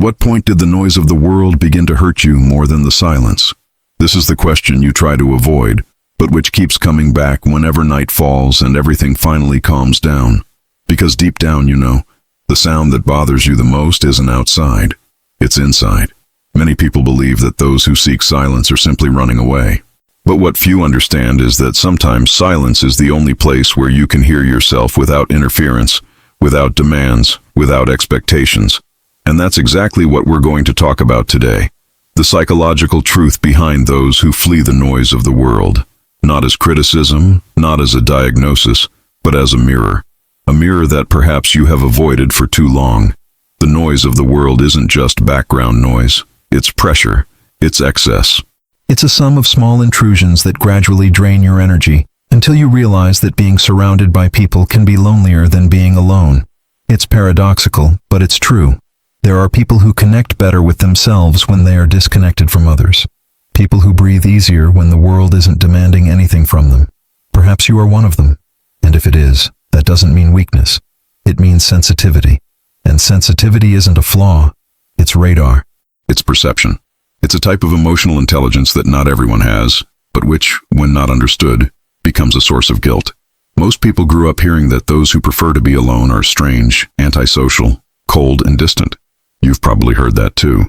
what point did the noise of the world begin to hurt you more than the silence? This is the question you try to avoid, but which keeps coming back whenever night falls and everything finally calms down. Because deep down, you know, the sound that bothers you the most isn't outside, it's inside. Many people believe that those who seek silence are simply running away. But what few understand is that sometimes silence is the only place where you can hear yourself without interference, without demands, without expectations. And that's exactly what we're going to talk about today. The psychological truth behind those who flee the noise of the world. Not as criticism, not as a diagnosis, but as a mirror. A mirror that perhaps you have avoided for too long. The noise of the world isn't just background noise. It's pressure. It's excess. It's a sum of small intrusions that gradually drain your energy until you realize that being surrounded by people can be lonelier than being alone. It's paradoxical, but it's true. There are people who connect better with themselves when they are disconnected from others. People who breathe easier when the world isn't demanding anything from them. Perhaps you are one of them. And if it is, that doesn't mean weakness. It means sensitivity. And sensitivity isn't a flaw. It's radar. It's perception. It's a type of emotional intelligence that not everyone has, but which, when not understood, becomes a source of guilt. Most people grew up hearing that those who prefer to be alone are strange, antisocial, cold, and distant. You've probably heard that too.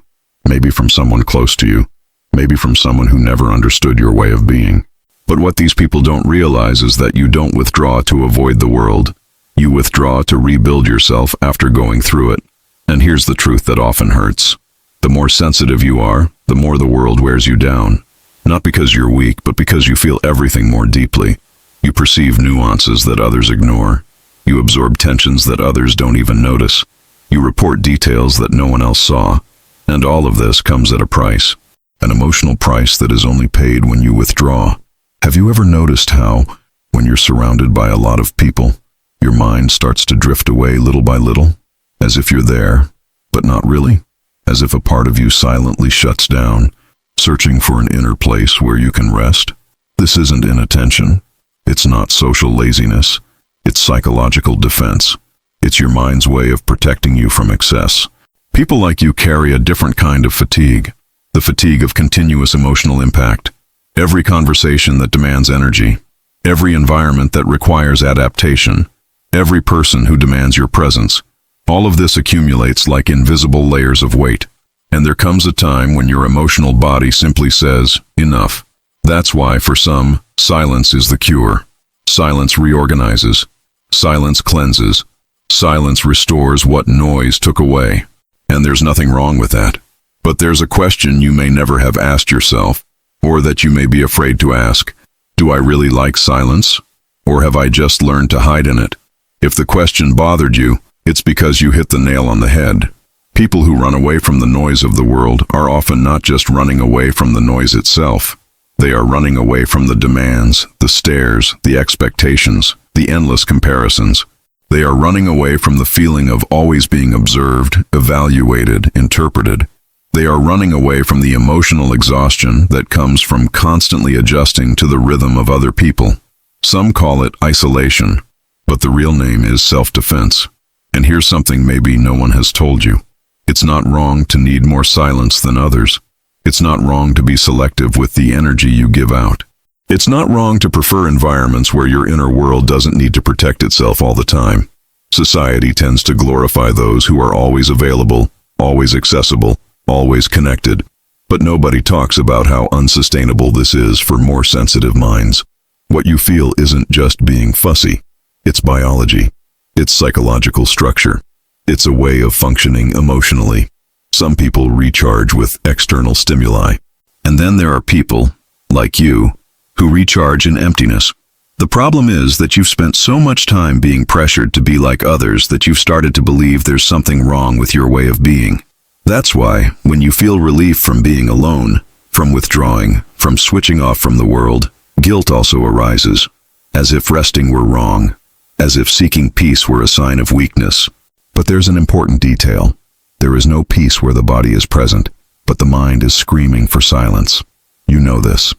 Maybe from someone close to you. Maybe from someone who never understood your way of being. But what these people don't realize is that you don't withdraw to avoid the world. You withdraw to rebuild yourself after going through it. And here's the truth that often hurts. The more sensitive you are, the more the world wears you down. Not because you're weak, but because you feel everything more deeply. You perceive nuances that others ignore. You absorb tensions that others don't even notice. You report details that no one else saw. And all of this comes at a price. An emotional price that is only paid when you withdraw. Have you ever noticed how, when you're surrounded by a lot of people, your mind starts to drift away little by little? As if you're there, but not really? As if a part of you silently shuts down, searching for an inner place where you can rest? This isn't inattention. It's not social laziness. It's psychological defense. It's your mind's way of protecting you from excess. People like you carry a different kind of fatigue. The fatigue of continuous emotional impact. Every conversation that demands energy. Every environment that requires adaptation. Every person who demands your presence. All of this accumulates like invisible layers of weight. And there comes a time when your emotional body simply says, enough. That's why, for some, silence is the cure. Silence reorganizes. Silence cleanses. Silence restores what noise took away. And there's nothing wrong with that. But there's a question you may never have asked yourself, or that you may be afraid to ask. Do I really like silence? Or have I just learned to hide in it? If the question bothered you, it's because you hit the nail on the head. People who run away from the noise of the world are often not just running away from the noise itself. They are running away from the demands, the stares, the expectations, the endless comparisons. They are running away from the feeling of always being observed, evaluated, interpreted. They are running away from the emotional exhaustion that comes from constantly adjusting to the rhythm of other people. Some call it isolation, but the real name is self-defense. And here's something maybe no one has told you. It's not wrong to need more silence than others. It's not wrong to be selective with the energy you give out. It's not wrong to prefer environments where your inner world doesn't need to protect itself all the time. Society tends to glorify those who are always available, always accessible, always connected. But nobody talks about how unsustainable this is for more sensitive minds. What you feel isn't just being fussy. It's biology. It's psychological structure. It's a way of functioning emotionally. Some people recharge with external stimuli. And then there are people, like you, who recharge in emptiness. The problem is that you've spent so much time being pressured to be like others that you've started to believe there's something wrong with your way of being. That's why, when you feel relief from being alone, from withdrawing, from switching off from the world, guilt also arises, as if resting were wrong, as if seeking peace were a sign of weakness. But there's an important detail. There is no peace where the body is present, but the mind is screaming for silence. You know this.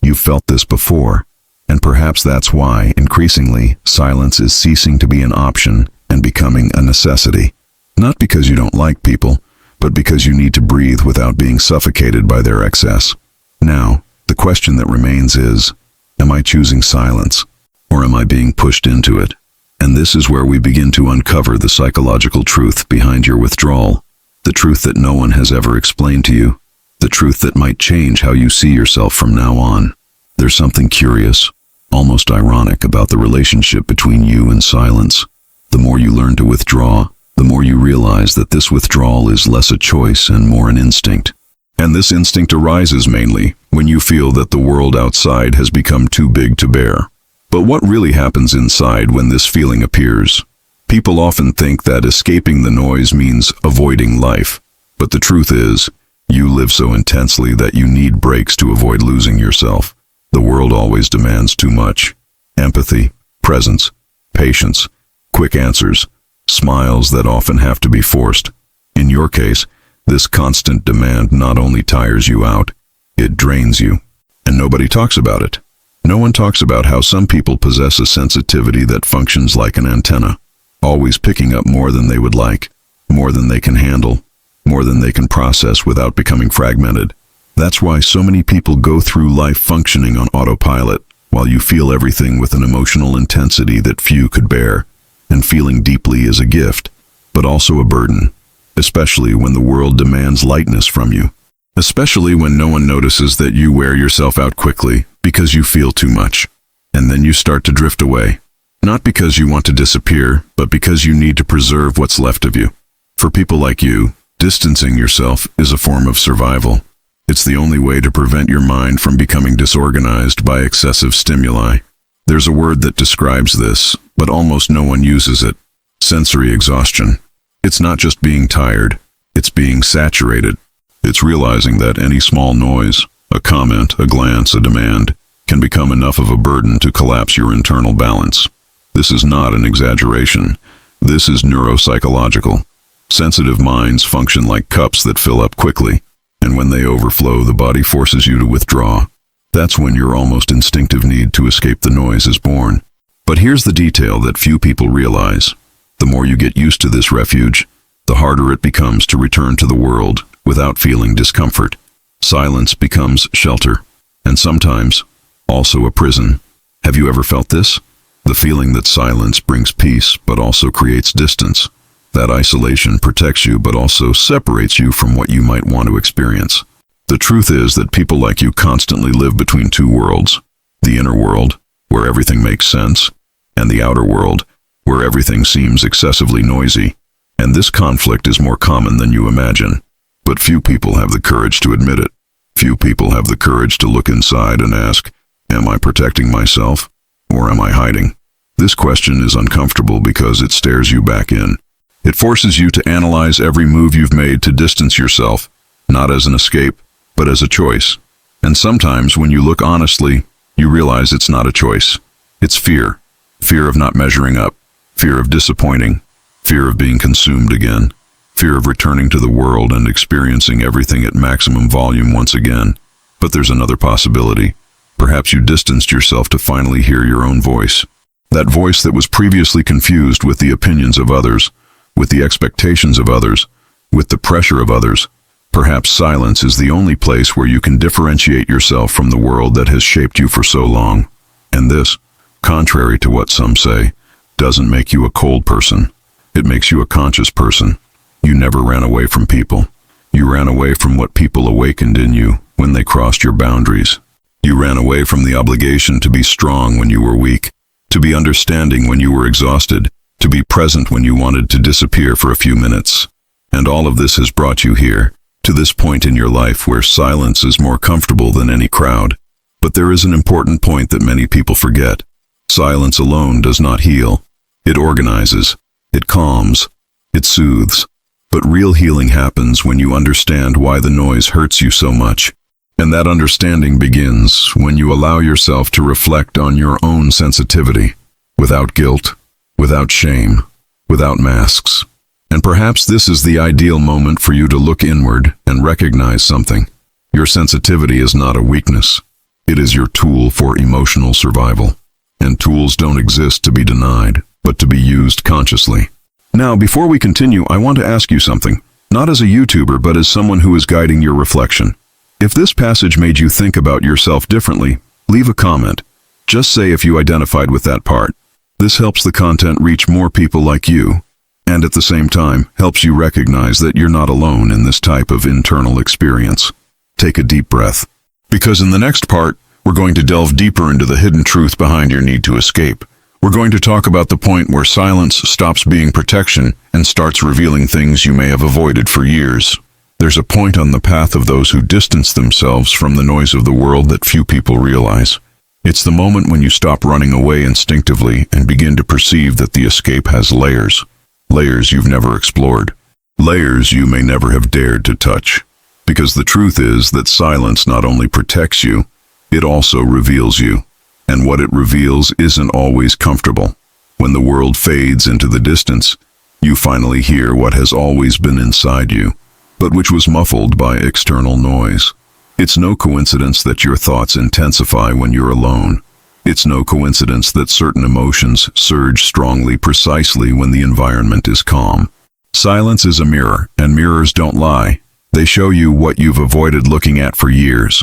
You've felt this before, and perhaps that's why, increasingly, silence is ceasing to be an option and becoming a necessity. Not because you don't like people, but because you need to breathe without being suffocated by their excess. Now, the question that remains is, am I choosing silence, or am I being pushed into it? And this is where we begin to uncover the psychological truth behind your withdrawal, the truth that no one has ever explained to you, the truth that might change how you see yourself from now on. There's something curious, almost ironic about the relationship between you and silence. The more you learn to withdraw, the more you realize that this withdrawal is less a choice and more an instinct. And this instinct arises mainly when you feel that the world outside has become too big to bear. But what really happens inside when this feeling appears? People often think that escaping the noise means avoiding life. But the truth is, you live so intensely that you need breaks to avoid losing yourself. The world always demands too much. Empathy, presence, patience, quick answers, smiles that often have to be forced. In your case, this constant demand not only tires you out, it drains you. And nobody talks about it. No one talks about how some people possess a sensitivity that functions like an antenna, always picking up more than they would like, more than they can handle, more than they can process without becoming fragmented. That's why so many people go through life functioning on autopilot, while you feel everything with an emotional intensity that few could bear. And feeling deeply is a gift, but also a burden, especially when the world demands lightness from you. Especially when no one notices that you wear yourself out quickly because you feel too much. And then you start to drift away. Not because you want to disappear, but because you need to preserve what's left of you. For people like you, distancing yourself is a form of survival. It's the only way to prevent your mind from becoming disorganized by excessive stimuli. There's a word that describes this, but almost no one uses it. Sensory exhaustion. It's not just being tired, it's being saturated. It's realizing that any small noise, a comment, a glance, a demand, can become enough of a burden to collapse your internal balance. This is not an exaggeration. This is neuropsychological. Sensitive minds function like cups that fill up quickly, and when they overflow, the body forces you to withdraw. That's when your almost instinctive need to escape the noise is born. But here's the detail that few people realize. The more you get used to this refuge, the harder it becomes to return to the world without feeling discomfort. Silence becomes shelter, and sometimes also a prison. Have you ever felt this? The feeling that silence brings peace but also creates distance. That isolation protects you but also separates you from what you might want to experience. The truth is that people like you constantly live between two worlds. The inner world, where everything makes sense, and the outer world, where everything seems excessively noisy. And this conflict is more common than you imagine. But few people have the courage to admit it. Few people have the courage to look inside and ask, am I protecting myself, or am I hiding? This question is uncomfortable because it stares you back in. It forces you to analyze every move you've made to distance yourself, not as an escape, but as a choice. And sometimes when you look honestly, you realize it's not a choice. It's fear. Fear of not measuring up. Fear of disappointing. Fear of being consumed again. Fear of returning to the world and experiencing everything at maximum volume once again. But there's another possibility. Perhaps you distanced yourself to finally hear your own voice. That voice that was previously confused with the opinions of others, with the expectations of others, with the pressure of others. Perhaps silence is the only place where you can differentiate yourself from the world that has shaped you for so long. And this, contrary to what some say, doesn't make you a cold person. It makes you a conscious person. You never ran away from people. You ran away from what people awakened in you when they crossed your boundaries. You ran away from the obligation to be strong when you were weak, to be understanding when you were exhausted, to be present when you wanted to disappear for a few minutes. And all of this has brought you here, to this point in your life where silence is more comfortable than any crowd. But there is an important point that many people forget. Silence alone does not heal. It organizes, it calms, it soothes. But real healing happens when you understand why the noise hurts you so much. And that understanding begins when you allow yourself to reflect on your own sensitivity, without guilt, without shame, without masks. And perhaps this is the ideal moment for you to look inward and recognize something. Your sensitivity is not a weakness. It is your tool for emotional survival. And tools don't exist to be denied, but to be used consciously. Now, before we continue, I want to ask you something. Not as a YouTuber, but as someone who is guiding your reflection. If this passage made you think about yourself differently, leave a comment. Just say if you identified with that part. This helps the content reach more people like you, and at the same time, helps you recognize that you're not alone in this type of internal experience. Take a deep breath. Because in the next part, we're going to delve deeper into the hidden truth behind your need to escape. We're going to talk about the point where silence stops being protection and starts revealing things you may have avoided for years. There's a point on the path of those who distance themselves from the noise of the world that few people realize. It's the moment when you stop running away instinctively and begin to perceive that the escape has layers. Layers you've never explored. Layers you may never have dared to touch. Because the truth is that silence not only protects you, it also reveals you. And what it reveals isn't always comfortable. When the world fades into the distance, you finally hear what has always been inside you, but which was muffled by external noise. It's no coincidence that your thoughts intensify when you're alone. It's no coincidence that certain emotions surge strongly precisely when the environment is calm. Silence is a mirror, and mirrors don't lie. They show you what you've avoided looking at for years.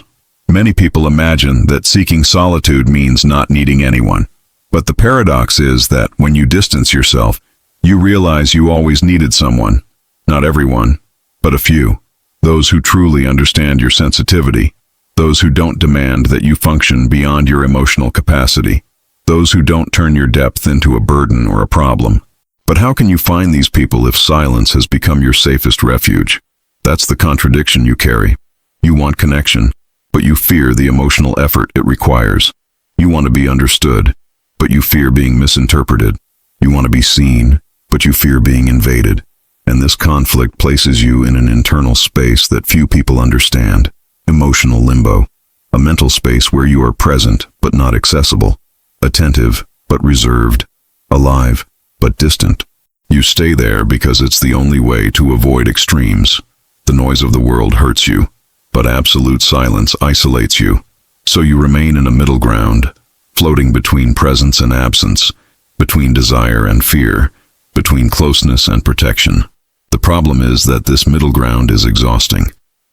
Many people imagine that seeking solitude means not needing anyone. But the paradox is that when you distance yourself, you realize you always needed someone. Not everyone, but a few. Those who truly understand your sensitivity. Those who don't demand that you function beyond your emotional capacity. Those who don't turn your depth into a burden or a problem. But how can you find these people if silence has become your safest refuge? That's the contradiction you carry. You want connection, but you fear the emotional effort it requires. You want to be understood, but you fear being misinterpreted. You want to be seen, but you fear being invaded. And this conflict places you in an internal space that few people understand. Emotional limbo. A mental space where you are present, but not accessible. Attentive, but reserved. Alive, but distant. You stay there because it's the only way to avoid extremes. The noise of the world hurts you, but absolute silence isolates you. So you remain in a middle ground, floating between presence and absence, between desire and fear, between closeness and protection. The problem is that this middle ground is exhausting,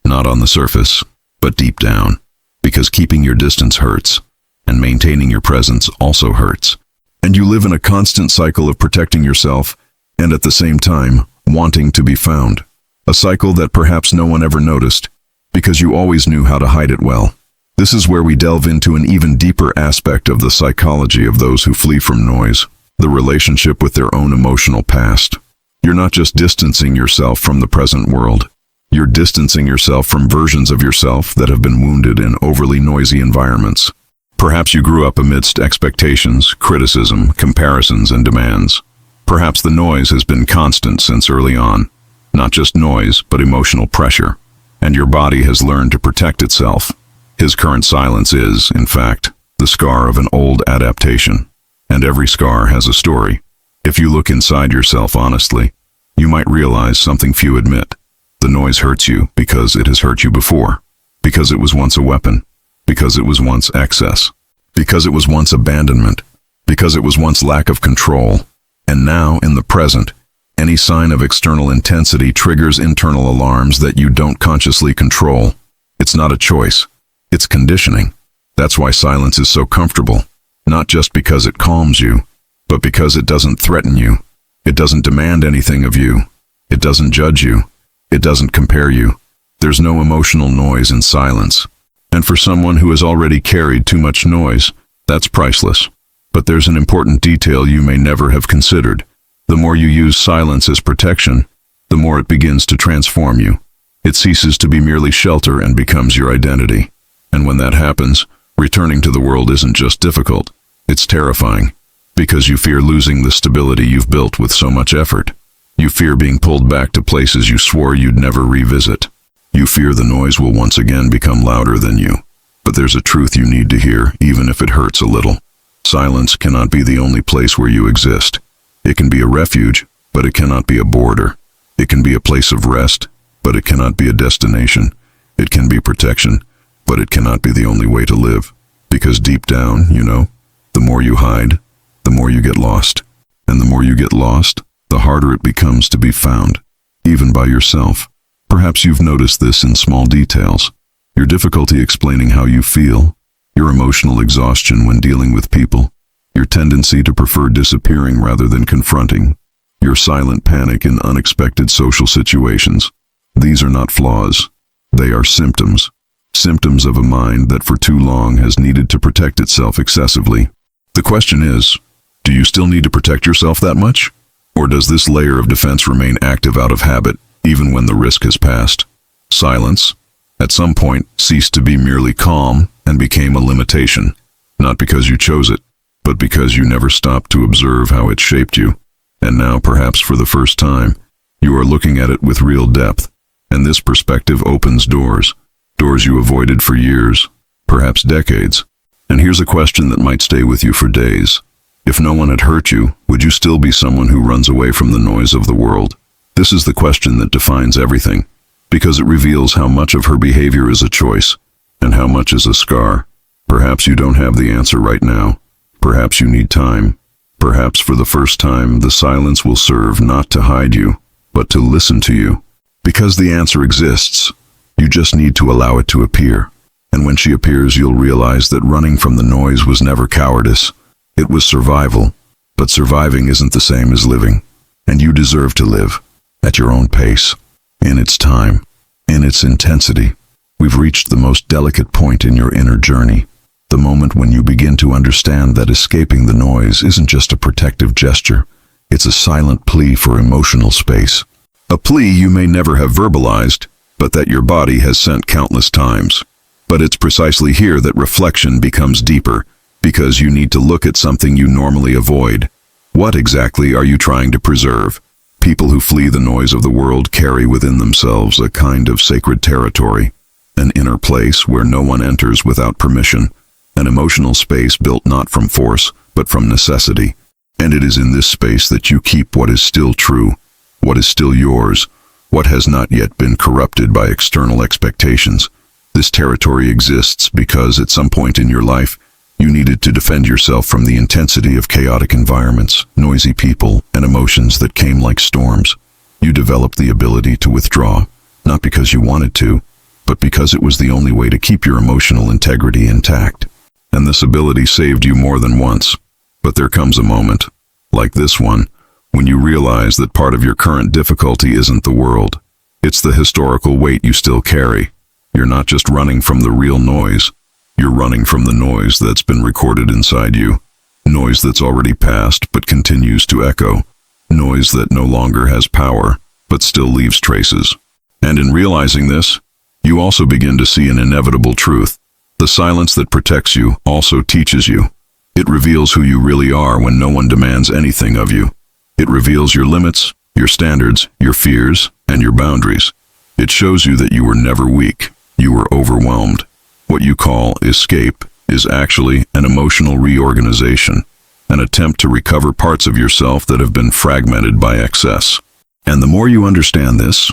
not on the surface, but deep down, because keeping your distance hurts, and maintaining your presence also hurts. And you live in a constant cycle of protecting yourself, and at the same time, wanting to be found. A cycle that perhaps no one ever noticed, because you always knew how to hide it well. This is where we delve into an even deeper aspect of the psychology of those who flee from noise, the relationship with their own emotional past. You're not just distancing yourself from the present world. You're distancing yourself from versions of yourself that have been wounded in overly noisy environments. Perhaps you grew up amidst expectations, criticism, comparisons, and demands. Perhaps the noise has been constant since early on. Not just noise, but emotional pressure. And your body has learned to protect itself. His current silence is, in fact, the scar of an old adaptation. And every scar has a story. If you look inside yourself honestly, you might realize something few admit. The noise hurts you because it has hurt you before. Because it was once a weapon. Because it was once excess. Because it was once abandonment. Because it was once lack of control. And now, in the present, any sign of external intensity triggers internal alarms that you don't consciously control. It's not a choice. It's conditioning. That's why silence is so comfortable. Not just because it calms you, but because it doesn't threaten you. It doesn't demand anything of you. It doesn't judge you. It doesn't compare you. There's no emotional noise in silence. And for someone who has already carried too much noise, that's priceless. But there's an important detail you may never have considered. The more you use silence as protection, the more it begins to transform you. It ceases to be merely shelter and becomes your identity. And when that happens, returning to the world isn't just difficult, it's terrifying. Because you fear losing the stability you've built with so much effort. You fear being pulled back to places you swore you'd never revisit. You fear the noise will once again become louder than you. But there's a truth you need to hear, even if it hurts a little. Silence cannot be the only place where you exist. It can be a refuge, but it cannot be a border. It can be a place of rest, but it cannot be a destination. It can be protection, but it cannot be the only way to live. Because deep down, the more you hide, the more you get lost. And the more you get lost, the harder it becomes to be found. even by yourself. Perhaps you've noticed this in small details. Your difficulty explaining how you feel, your emotional exhaustion when dealing with people, your tendency to prefer disappearing rather than confronting, your silent panic in unexpected social situations. These are not flaws. They are symptoms. Symptoms of a mind that for too long has needed to protect itself excessively. The question is, do you still need to protect yourself that much? Or does this layer of defense remain active out of habit, even when the risk has passed? Silence, at some point, ceased to be merely calm and became a limitation, not because you chose it, but because you never stopped to observe how it shaped you. And now, perhaps for the first time, you are looking at it with real depth, and this perspective opens doors you avoided for years, perhaps decades. And here's a question that might stay with you for days. If no one had hurt you, would you still be someone who runs away from the noise of the world? This is the question that defines everything, because it reveals how much of her behavior is a choice, and how much is a scar. Perhaps you don't have the answer right now. Perhaps you need time. Perhaps for the first time, the silence will serve not to hide you, but to listen to you. Because the answer exists, you just need to allow it to appear. And when she appears, you'll realize that running from the noise was never cowardice. It was survival. But surviving isn't the same as living. And you deserve to live, at your own pace, in its time, in its intensity. We've reached the most delicate point in your inner journey. The moment when you begin to understand that escaping the noise isn't just a protective gesture. It's a silent plea for emotional space. A plea you may never have verbalized, but that your body has sent countless times. But it's precisely here that reflection becomes deeper, because you need to look at something you normally avoid. What exactly are you trying to preserve? People who flee the noise of the world carry within themselves a kind of sacred territory, an inner place where no one enters without permission, an emotional space built not from force, but from necessity. And it is in this space that you keep what is still true, what is still yours, what has not yet been corrupted by external expectations. This territory exists because at some point in your life, you needed to defend yourself from the intensity of chaotic environments, noisy people, and emotions that came like storms. You developed the ability to withdraw, not because you wanted to, but because it was the only way to keep your emotional integrity intact. And this ability saved you more than once. But there comes a moment, like this one, when you realize that part of your current difficulty isn't the world. It's the historical weight you still carry. You're not just running from the real noise. You're running from the noise that's been recorded inside you. Noise that's already passed but continues to echo. Noise that no longer has power, but still leaves traces. And in realizing this, you also begin to see an inevitable truth. The silence that protects you also teaches you. It reveals who you really are when no one demands anything of you. It reveals your limits, your standards, your fears, and your boundaries. It shows you that you were never weak. You were overwhelmed. What you call escape is actually an emotional reorganization, an attempt to recover parts of yourself that have been fragmented by excess. And the more you understand this,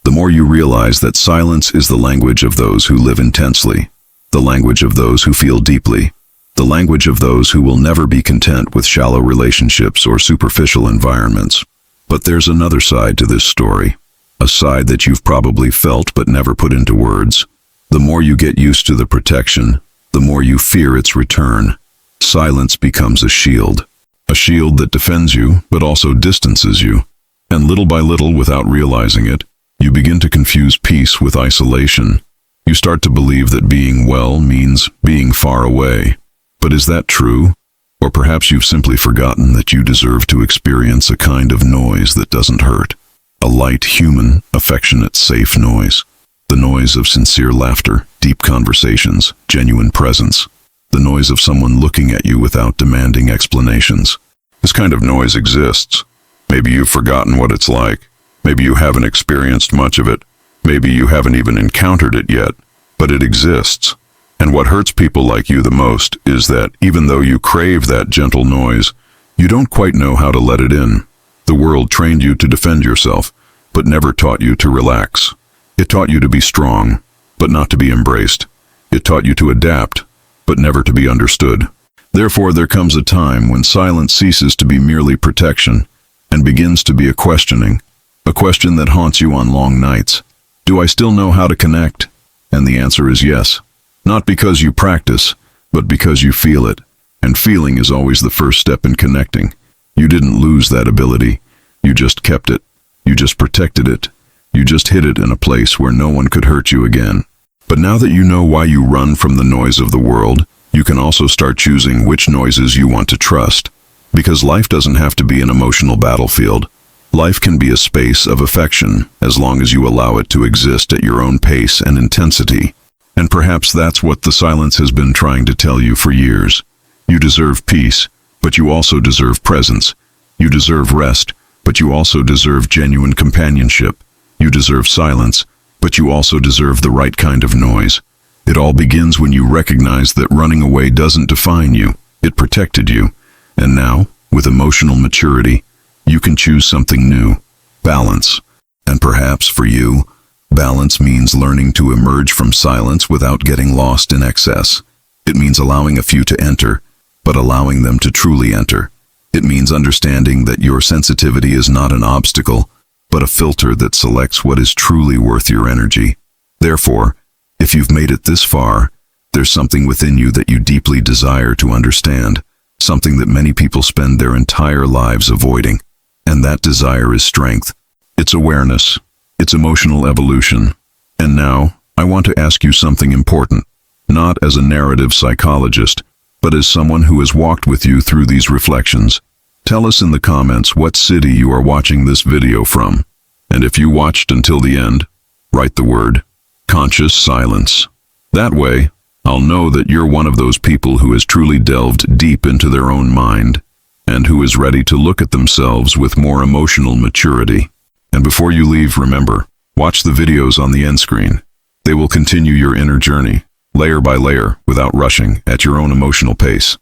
the more you realize that silence is the language of those who live intensely, the language of those who feel deeply, the language of those who will never be content with shallow relationships or superficial environments. But there's another side to this story, a side that you've probably felt but never put into words. The more you get used to the protection, the more you fear its return. Silence becomes a shield that defends you but also distances you. And little by little, without realizing it, you begin to confuse peace with isolation. You start to believe that being well means being far away. But is that true? Or perhaps you've simply forgotten that you deserve to experience a kind of noise that doesn't hurt. A light, human, affectionate, safe noise. The noise of sincere laughter, deep conversations, genuine presence. The noise of someone looking at you without demanding explanations. This kind of noise exists. Maybe you've forgotten what it's like. Maybe you haven't experienced much of it. Maybe you haven't even encountered it yet. But it exists. And what hurts people like you the most is that even though you crave that gentle noise, you don't quite know how to let it in. The world trained you to defend yourself, but never taught you to relax. It taught you to be strong, but not to be embraced. It taught you to adapt, but never to be understood. Therefore, there comes a time when silence ceases to be merely protection and begins to be a questioning. A question that haunts you on long nights. Do I still know how to connect? And the answer is yes. Not because you practice, but because you feel it. And feeling is always the first step in connecting. You didn't lose that ability. You just kept it. You just protected it. You just hid it in a place where no one could hurt you again. But now that you know why you run from the noise of the world, you can also start choosing which noises you want to trust. Because life doesn't have to be an emotional battlefield. Life can be a space of affection, as long as you allow it to exist at your own pace and intensity. And perhaps that's what the silence has been trying to tell you for years. You deserve peace, but you also deserve presence. You deserve rest, but you also deserve genuine companionship. You deserve silence, but you also deserve the right kind of noise. It all begins when you recognize that running away doesn't define you. It protected you. And now, with emotional maturity, you can choose something new. Balance. And perhaps for you, balance means learning to emerge from silence without getting lost in excess. It means allowing a few to enter, but allowing them to truly enter. It means understanding that your sensitivity is not an obstacle, but a filter that selects what is truly worth your energy. Therefore, if you've made it this far, there's something within you that you deeply desire to understand, something that many people spend their entire lives avoiding. And that desire is strength. It's awareness. It's emotional evolution. And now, I want to ask you something important, not as a narrative psychologist, but as someone who has walked with you through these reflections. Tell us in the comments what city you are watching this video from. And if you watched until the end, write the word conscious silence. That way, I'll know that you're one of those people who has truly delved deep into their own mind and who is ready to look at themselves with more emotional maturity. And before you leave, remember, watch the videos on the end screen. They will continue your inner journey, layer by layer, without rushing, at your own emotional pace.